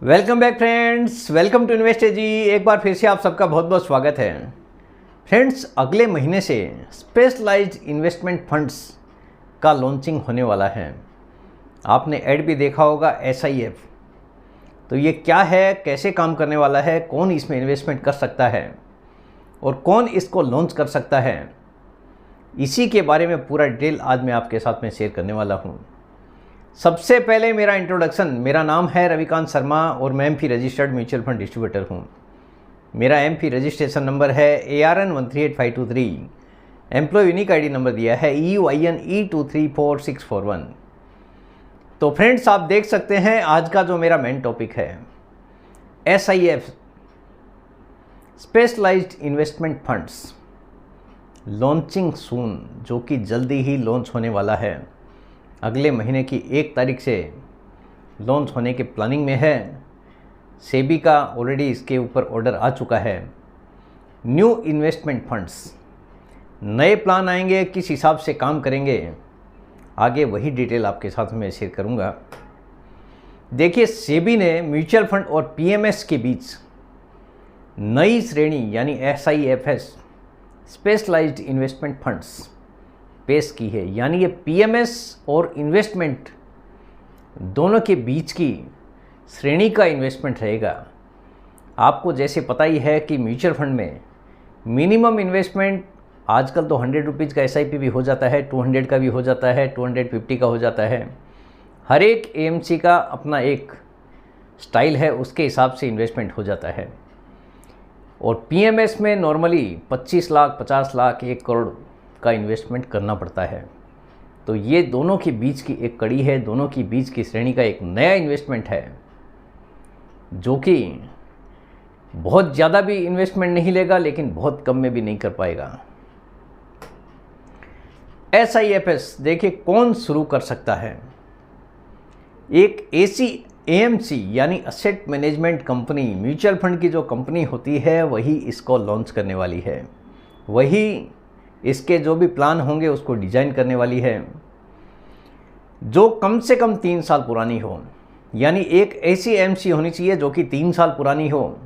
Welcome back friends, welcome to invest ji. एक बार फिर से आप सबका बहुत बहुत स्वागत है। फ्रेंड्स, अगले महीने से स्पेशलाइज्ड इन्वेस्टमेंट फंड्स का लॉन्चिंग होने वाला है। आपने ऐड भी देखा होगा SIF। तो ये क्या है, कैसे काम करने वाला है, कौन इसमें इन्वेस्टमेंट कर सकता है और कौन इसको लॉन्च कर सकता है, इसी के बारे में पूरा डिटेल आज मैं आपके साथ में शेयर करने वाला हूँ। सबसे पहले मेरा इंट्रोडक्शन, मेरा नाम है रविकांत शर्मा और मैं MP registered mutual fund distributor हूँ। मेरा MP रजिस्ट्रेशन नंबर है ARN 138523। Employ unique ID number दिया है EUIN E234641। तो फ्रेंड्स, आप देख सकते हैं आज का जो मेरा मेन टॉपिक है SIF specialized investment funds launching soon, जो कि जल्दी ही लॉन्च होने वाला है। अगले महीने की 1 तारीख से लॉन्च होने के प्लानिंग में है। सेबी का ऑलरेडी इसके ऊपर ऑर्डर आ चुका है। न्यू इन्वेस्टमेंट फंड्स, नए प्लान आएंगे, किस हिसाब से काम करेंगे, आगे वही डिटेल आपके साथ में शेयर करूंगा। देखिए, सेबी ने म्यूचुअल फंड और PMS के बीच नई श्रेणी यानी SIFS स्पेशलाइज्ड इन्वेस्टमेंट फंड्स पेश की है। यानी ये PMS और इन्वेस्टमेंट दोनों के बीच की श्रेणी का इन्वेस्टमेंट रहेगा। आपको जैसे पता ही है कि म्यूचुअल फंड में मिनिमम इन्वेस्टमेंट आजकल तो 100 रुपीज़ का SIP भी हो जाता है, 200 का भी हो जाता है, 250 का हो जाता है। हर एक AMC का अपना एक स्टाइल है, उसके हिसाब से इन्वेस्टमेंट हो जाता है। और PMS में नॉर्मली 25 लाख, 50 लाख, 1 करोड़ का इन्वेस्टमेंट करना पड़ता है। तो ये दोनों के बीच की एक कड़ी है, दोनों की बीच की श्रेणी का एक नया इन्वेस्टमेंट है, जो कि बहुत ज़्यादा भी इन्वेस्टमेंट नहीं लेगा लेकिन बहुत कम में भी नहीं कर पाएगा। SIFS देखिए कौन शुरू कर सकता है। एक ऐसी AMC यानी asset management company, mutual fund की जो कंपनी होती है वही इसको लॉन्च करने वाली है, वही इसके जो भी प्लान होंगे उसको डिज़ाइन करने वाली है, जो कम से कम 3 साल पुरानी हो। यानी एक ऐसी AMC होनी चाहिए जो कि 3 साल पुरानी हो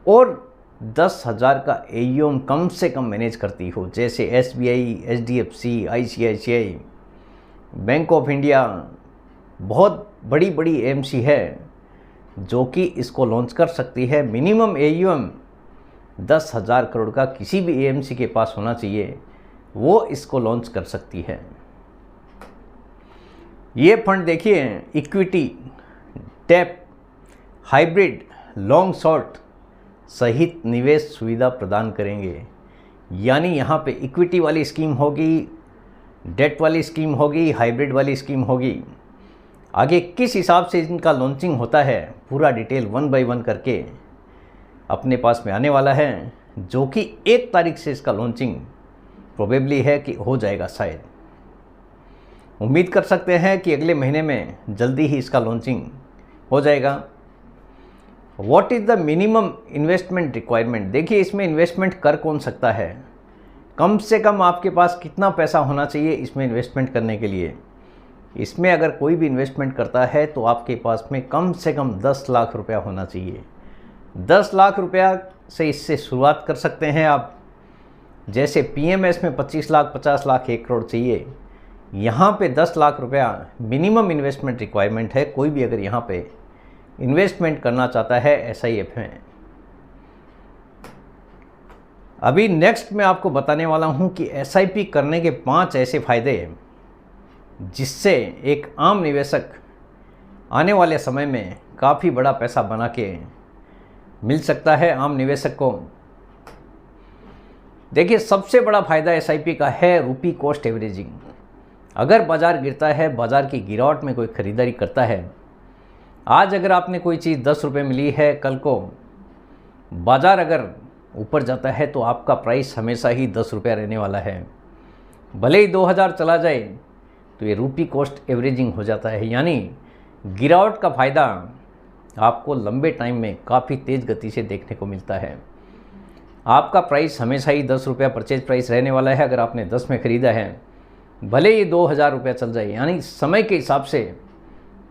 और 10,000 का AUM कम से कम मैनेज करती हो, जैसे SBI, HDFC, ICICI, bank of India. बहुत बड़ी बड़ी AMC है जो कि इसको लॉन्च कर सकती है। मिनिमम AUM 10,000 करोड़ का किसी भी AMC के पास होना चाहिए, वो इसको लॉन्च कर सकती है। ये फंड देखिए इक्विटी, डेब्ट, हाइब्रिड, लॉन्ग शॉर्ट सहित निवेश सुविधा प्रदान करेंगे। यानी यहाँ पे इक्विटी वाली स्कीम होगी, डेट वाली स्कीम होगी, हाइब्रिड वाली स्कीम होगी। आगे किस हिसाब से इनका लॉन्चिंग होता है पूरा डिटेल 1 बाय 1 करके अपने पास में आने वाला है, जो कि 1 तारीख से इसका लॉन्चिंग प्रोबेबली है कि हो जाएगा। शायद उम्मीद कर सकते हैं कि अगले महीने में जल्दी ही इसका लॉन्चिंग हो जाएगा। What is the minimum investment requirement, देखिए इसमें इन्वेस्टमेंट कर कौन सकता है, कम से कम आपके पास कितना पैसा होना चाहिए इसमें इन्वेस्टमेंट करने के लिए। इसमें अगर कोई भी इन्वेस्टमेंट करता है तो आपके पास में कम से कम 10 लाख रुपया होना चाहिए। 10 लाख रुपया से इससे शुरुआत कर सकते हैं आप। जैसे PMS में 25 लाख, 50 लाख, 1 करोड़ चाहिए, यहाँ पे 10 लाख रुपया मिनिमम इन्वेस्टमेंट रिक्वायरमेंट है। कोई भी अगर यहाँ पे इन्वेस्टमेंट करना चाहता है SIF में। अभी नेक्स्ट मैं आपको बताने वाला हूँ कि SIP करने के 5 ऐसे फ़ायदे जिससे एक आम निवेशक आने वाले समय में काफ़ी बड़ा पैसा बना के मिल सकता है आम निवेशक को। देखिए, सबसे बड़ा फायदा SIP का है रूपी कॉस्ट एवरेजिंग। अगर बाज़ार गिरता है, बाज़ार की गिरावट में कोई ख़रीदारी करता है, आज अगर आपने कोई चीज़ 10 रुपये मिली है, कल को बाज़ार अगर ऊपर जाता है तो आपका प्राइस हमेशा ही 10 रुपया रहने वाला है। भले ही 2000 चला जाए तो ये रूपी कॉस्ट एवरेजिंग हो जाता है। यानी गिरावट का फ़ायदा आपको लंबे टाइम में काफ़ी तेज़ गति से देखने को मिलता है। आपका प्राइस हमेशा ही 10 रुपया परचेज प्राइस रहने वाला है। अगर आपने 10 में ख़रीदा है, भले ही 2000 रुपया चल जाए, यानी समय के हिसाब से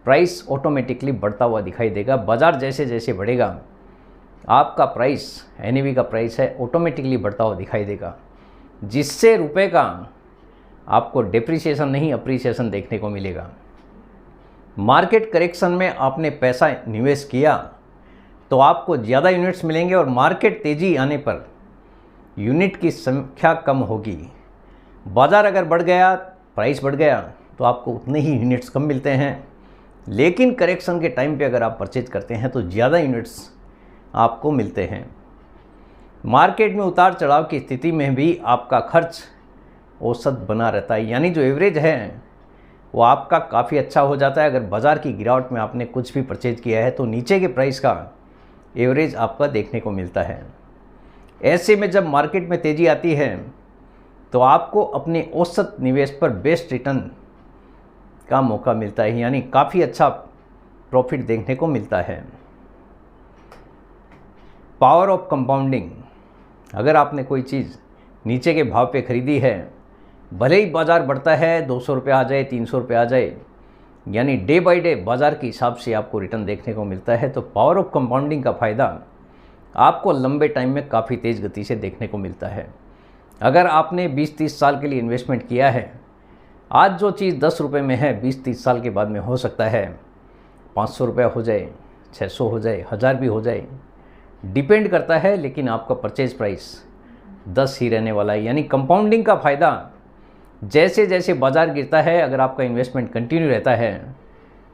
प्राइस ऑटोमेटिकली बढ़ता हुआ दिखाई देगा। बाज़ार जैसे जैसे बढ़ेगा आपका प्राइस, NAV का प्राइस है, ऑटोमेटिकली बढ़ता हुआ दिखाई देगा, जिससे रुपए का आपको डेप्रिसिएशन नहीं अप्रिसिएशन देखने को मिलेगा। मार्केट करेक्शन में आपने पैसा निवेश किया तो आपको ज़्यादा यूनिट्स मिलेंगे और मार्केट तेज़ी आने पर यूनिट की संख्या कम होगी। बाज़ार अगर बढ़ गया, प्राइस बढ़ गया तो आपको उतने ही यूनिट्स कम मिलते हैं, लेकिन करेक्शन के टाइम पे अगर आप परचेज करते हैं तो ज़्यादा यूनिट्स आपको मिलते हैं। मार्केट में उतार चढ़ाव की स्थिति में भी आपका खर्च औसत बना रहता है, यानी जो एवरेज है वो आपका काफ़ी अच्छा हो जाता है। अगर बाज़ार की गिरावट में आपने कुछ भी परचेज किया है तो नीचे के प्राइस का एवरेज आपका देखने को मिलता है। ऐसे में जब मार्केट में तेज़ी आती है तो आपको अपने औसत निवेश पर बेस्ट रिटर्न का मौका मिलता है, यानी काफ़ी अच्छा प्रॉफिट देखने को मिलता है। पावर ऑफ कंपाउंडिंग, अगर आपने कोई चीज़ नीचे के भाव पे ख़रीदी है, भले ही बाज़ार बढ़ता है 200 रुपये आ जाए, 300 रुपये आ जाए, यानी डे बाय डे बाज़ार के हिसाब से आपको रिटर्न देखने को मिलता है। तो पावर ऑफ कंपाउंडिंग का फ़ायदा आपको लंबे टाइम में काफ़ी तेज़ गति से देखने को मिलता है। अगर आपने 20-30 साल के लिए इन्वेस्टमेंट किया है, आज जो चीज़ 10 रुपये में है 20-30 साल के बाद में हो सकता है 500 रुपये हो जाए, 600 हो जाए, 1000 भी हो जाए, डिपेंड करता है, लेकिन आपका परचेज प्राइस 10 ही रहने वाला है। यानी कंपाउंडिंग का फ़ायदा जैसे जैसे बाज़ार गिरता है, अगर आपका इन्वेस्टमेंट कंटिन्यू रहता है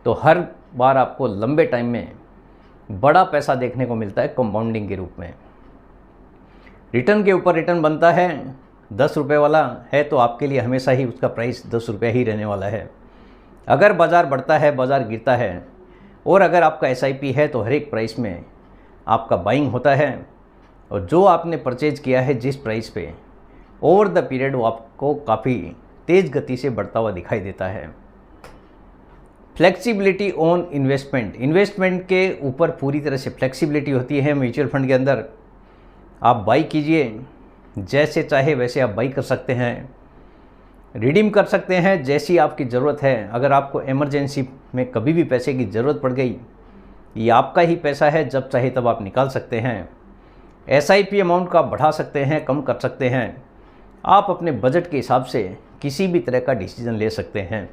तो हर बार आपको लंबे टाइम में बड़ा पैसा देखने को मिलता है कंपाउंडिंग के रूप में। रिटर्न के ऊपर रिटर्न बनता है, 10 रुपये वाला है तो आपके लिए हमेशा ही उसका प्राइस 10 रुपये ही रहने वाला है। अगर बाज़ार बढ़ता है, बाज़ार गिरता है, और अगर आपका SIP है तो हर एक प्राइस में आपका बाइंग होता है, और जो आपने परचेज किया है जिस प्राइस पे, ओवर द पीरियड वो आपको काफ़ी तेज़ गति से बढ़ता हुआ दिखाई देता है। फ्लेक्सिबिलिटी ऑन इन्वेस्टमेंट, इन्वेस्टमेंट के ऊपर पूरी तरह से फ्लेक्सिबिलिटी होती है। म्यूचुअल फंड के अंदर आप बाई कीजिए, जैसे चाहे वैसे आप बाई कर सकते हैं, रिडीम कर सकते हैं जैसी आपकी ज़रूरत है। अगर आपको इमरजेंसी में कभी भी पैसे की ज़रूरत पड़ गई, ये आपका ही पैसा है, जब चाहे तब आप निकाल सकते हैं। SIP अमाउंट का बढ़ा सकते हैं, कम कर सकते हैं, आप अपने बजट के हिसाब से किसी भी तरह का डिसीजन ले सकते हैं।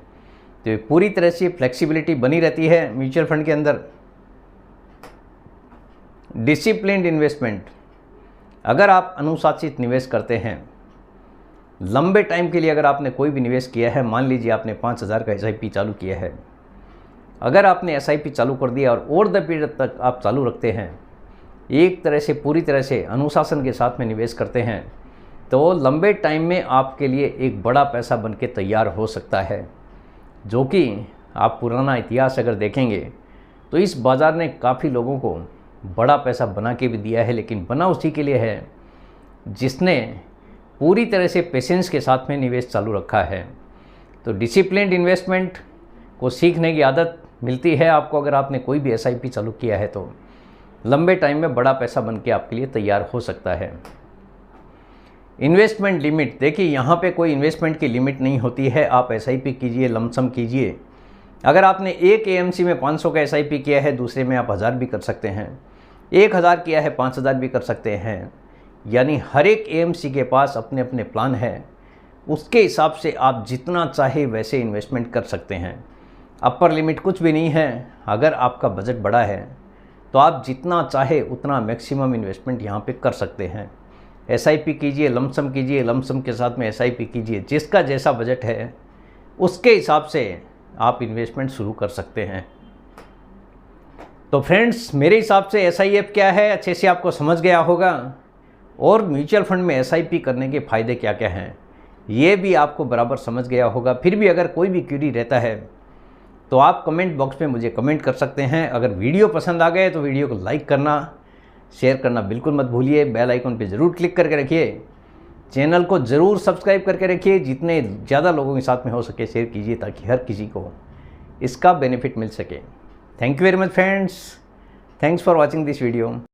तो ये पूरी तरह से फ्लेक्सिबिलिटी बनी रहती है म्यूचुअल फंड के अंदर। डिसिप्लिन्ड इन्वेस्टमेंट, अगर आप अनुशासित निवेश करते हैं, लंबे टाइम के लिए अगर आपने कोई भी निवेश किया है, मान लीजिए आपने 5000 का SIP चालू किया है, अगर आपने SIP चालू कर दिया और ओवर द पीरियड तक आप चालू रखते हैं, एक तरह से पूरी तरह से अनुशासन के साथ में निवेश करते हैं, तो लंबे टाइम में आपके लिए एक बड़ा पैसा बन के तैयार हो सकता है। जो कि आप पुराना इतिहास अगर देखेंगे तो इस बाज़ार ने काफ़ी लोगों को बड़ा पैसा बना के भी दिया है, लेकिन बना उसी के लिए है जिसने पूरी तरह से पेशेंस के साथ में निवेश चालू रखा है। तो डिसिप्लिन्ड इन्वेस्टमेंट को सीखने की आदत मिलती है आपको। अगर आपने कोई भी SIP चालू किया है तो लंबे टाइम में बड़ा पैसा बन के आपके लिए तैयार हो सकता है। इन्वेस्टमेंट लिमिट, देखिए यहाँ पे कोई इन्वेस्टमेंट की लिमिट नहीं होती है। आप SIP कीजिए, लमसम कीजिए। अगर आपने एक AMC में 500 का SIP किया है, दूसरे में आप 1000 भी कर सकते हैं, 1000 किया है 5000 भी कर सकते हैं। यानी हर एक AMC के पास अपने अपने प्लान है, उसके हिसाब से आप जितना चाहे वैसे इन्वेस्टमेंट कर सकते हैं। अपर लिमिट कुछ भी नहीं है। अगर आपका बजट बड़ा है तो आप जितना चाहे उतना मैक्सिमम इन्वेस्टमेंट यहाँ पे कर सकते हैं। SIP कीजिए, लमसम कीजिए, लमसम के साथ में SIP कीजिए। जिसका जैसा बजट है उसके हिसाब से आप इन्वेस्टमेंट शुरू कर सकते हैं। तो फ्रेंड्स, मेरे हिसाब से SIF क्या है अच्छे से आपको समझ गया होगा, और म्यूचुअल फंड में SIP करने के फ़ायदे क्या क्या हैं ये भी आपको बराबर समझ गया होगा। फिर भी अगर कोई भी क्वेरी रहता है तो आप कमेंट बॉक्स में मुझे कमेंट कर सकते हैं। अगर वीडियो पसंद आ गए तो वीडियो को लाइक करना, शेयर करना बिल्कुल मत भूलिए। बेल आइकन पे ज़रूर क्लिक करके रखिए। चैनल को ज़रूर सब्सक्राइब करके रखिए। जितने ज़्यादा लोगों के साथ में हो सके शेयर कीजिए, ताकि हर किसी को इसका बेनिफिट मिल सके। Thank you very much friends. Thanks for watching this video.